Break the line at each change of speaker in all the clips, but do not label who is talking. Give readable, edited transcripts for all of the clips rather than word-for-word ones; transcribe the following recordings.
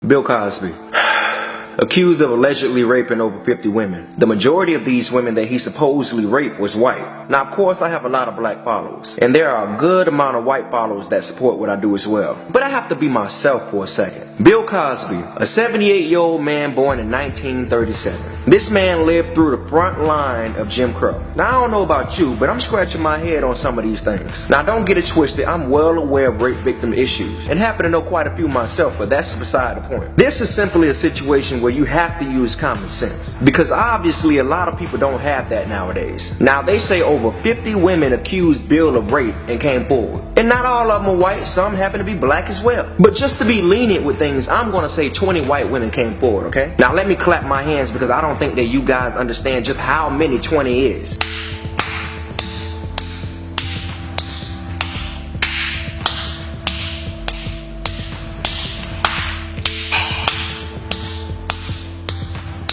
Bill Cosby, accused of allegedly raping over 50 women. The majority of these women that he supposedly raped was white. Now, of course, I have a lot of black followers, and there are a good amount of white followers that support what I do as well. But I have to be myself for a second. Bill Cosby, a 78-year-old man born in 1937. This man lived through the front line of Jim Crow. Now, I don't know about you, but I'm scratching my head on some of these things. Now, don't get it twisted. I'm well aware of rape victim issues and happen to know quite a few myself, but that's beside the point. This is simply a situation where you have to use common sense, because obviously a lot of people don't have that nowadays. Now, they say over 50 women accused Bill of rape and came forward. And not all of them are white, some happen to be black as well. But just to be lenient with things, I'm gonna say 20 white women came forward, okay? Now let me clap my hands, because I don't think that you guys understand just how many 20 is.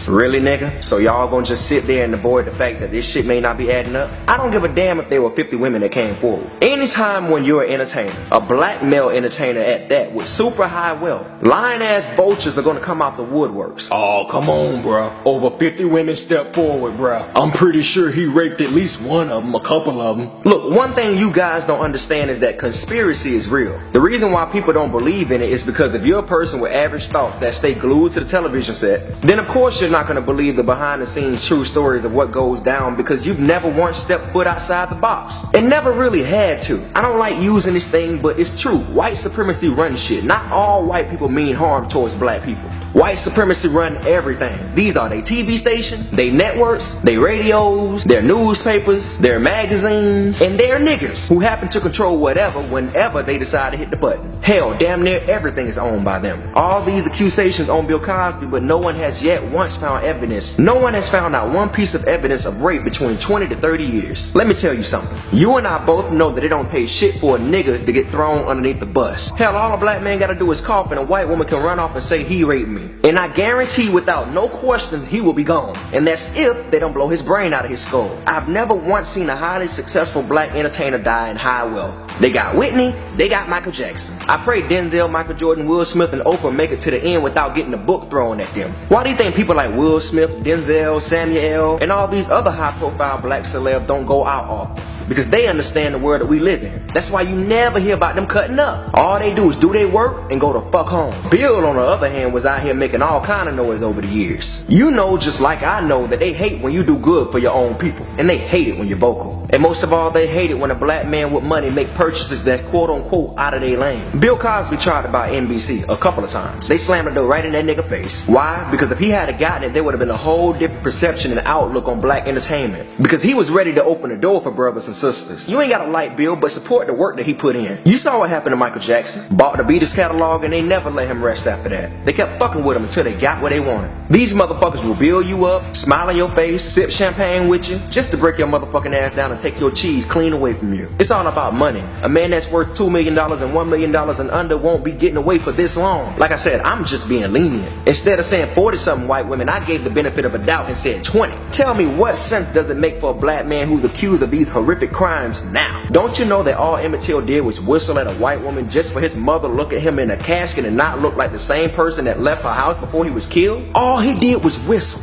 Really, nigga? So y'all gonna just sit there and avoid the fact that this shit may not be adding up? I don't give a damn if there were 50 women that came forward. Anytime when you're an entertainer, a black male entertainer at that, with super high wealth, lying ass vultures are gonna come out the woodworks. Oh, come on, bruh. Over 50 women stepped forward, bruh. I'm pretty sure he raped at least one of them, a couple of them. Look, one thing you guys don't understand is that conspiracy is real. The reason why people don't believe in it is because if you're a person with average thoughts that stay glued to the television set, then of course you're not going to believe the behind the scenes true stories of what goes down, because you've never once stepped foot outside the box and never really had to. I don't like using this thing, but it's true. White supremacy runs shit. Not all white people mean harm towards black people. White supremacy run everything. These are their TV station, their networks, their radios, their newspapers, their magazines, and their niggers who happen to control whatever whenever they decide to hit the button. Hell, damn near everything is owned by them. All these accusations on Bill Cosby, but no one has yet once found evidence. No one has found out one piece of evidence of rape between 20 to 30 years. Let me tell you something. You and I both know that it don't pay shit for a nigga to get thrown underneath the bus. Hell, all a black man gotta do is cough and a white woman can run off and say he raped me. And I guarantee without no question he will be gone. And that's if they don't blow his brain out of his skull. I've never once seen a highly successful black entertainer die in high wealth. They got Whitney, they got Michael Jackson. I pray Denzel, Michael Jordan, Will Smith, and Oprah make it to the end without getting a book thrown at them. Why do you think people like Will Smith, Denzel, Samuel, and all these other high-profile black celebs don't go out often? Because they understand the world that we live in. That's why you never hear about them cutting up. All they do is do their work and go the fuck home. Bill, on the other hand, was out here making all kind of noise over the years. You know, just like I know, that they hate when you do good for your own people. And they hate it when you're vocal. And most of all, they hate it when a black man with money make purchases that quote-unquote out of their lane. Bill Cosby tried to buy NBC a couple of times. They slammed the door right in that nigga face. Why? Because if he had gotten it, there would have been a whole different perception and outlook on black entertainment. Because he was ready to open the door for brothers and sisters. You ain't gotta like Bill, but support the work that he put in. You saw what happened to Michael Jackson. Bought the Beatles catalog and they never let him rest after that. They kept fucking with him until they got what they wanted. These motherfuckers will build you up, smile in your face, sip champagne with you, just to break your motherfucking ass down and take your cheese clean away from you. It's all about money. A man that's worth $2 million and $1 million and under won't be getting away for this long. Like I said, I'm just being lenient. Instead of saying 40-something white women, I gave the benefit of a doubt and said 20. Tell me, what sense does it make for a black man who's accused of these horrific crimes now? Don't you know that all Emmett Till did was whistle at a white woman just for his mother to look at him in a casket and not look like the same person that left her house before he was killed? All he did was whistle.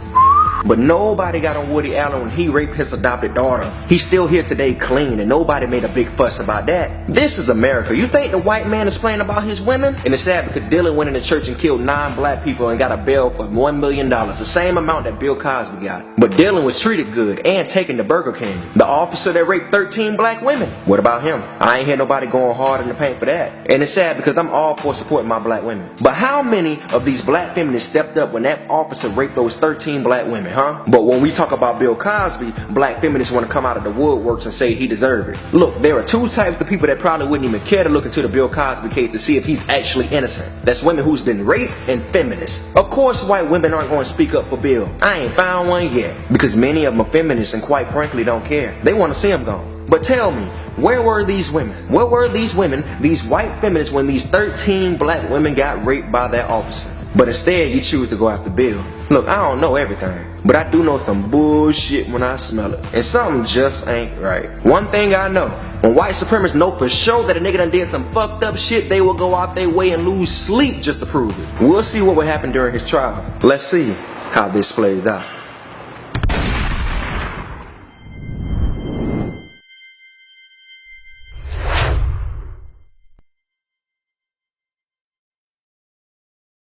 But nobody got on Woody Allen when he raped his adopted daughter. He's still here today clean, and nobody made a big fuss about that. This is America. You think the white man is playing about his women? And it's sad because Dylan went in the church and killed 9 black people and got a bail for $1 million, the same amount that Bill Cosby got. But Dylan was treated good and taken to Burger King. The officer that raped 13 black women, what about him? I ain't hear nobody going hard in the paint for that. And it's sad because I'm all for supporting my black women. But how many of these black feminists stepped up when that officer raped those 13 black women? Huh? But when we talk about Bill Cosby, black feminists want to come out of the woodworks and say he deserved it. Look, there are two types of people that probably wouldn't even care to look into the Bill Cosby case to see if he's actually innocent. That's women who's been raped and feminists. Of course, white women aren't going to speak up for Bill. I ain't found one yet. Because many of them are feminists and quite frankly don't care. They want to see him gone. But tell me, where were these women? Where were these women, these white feminists, when these 13 black women got raped by that officer? But instead, you choose to go after Bill. Look, I don't know everything, but I do know some bullshit when I smell it. And something just ain't right. One thing I know, When white supremacists know for sure that a nigga done did some fucked up shit, they will go out their way and lose sleep just to prove it. We'll see what will happen during his trial. Let's see how this plays out.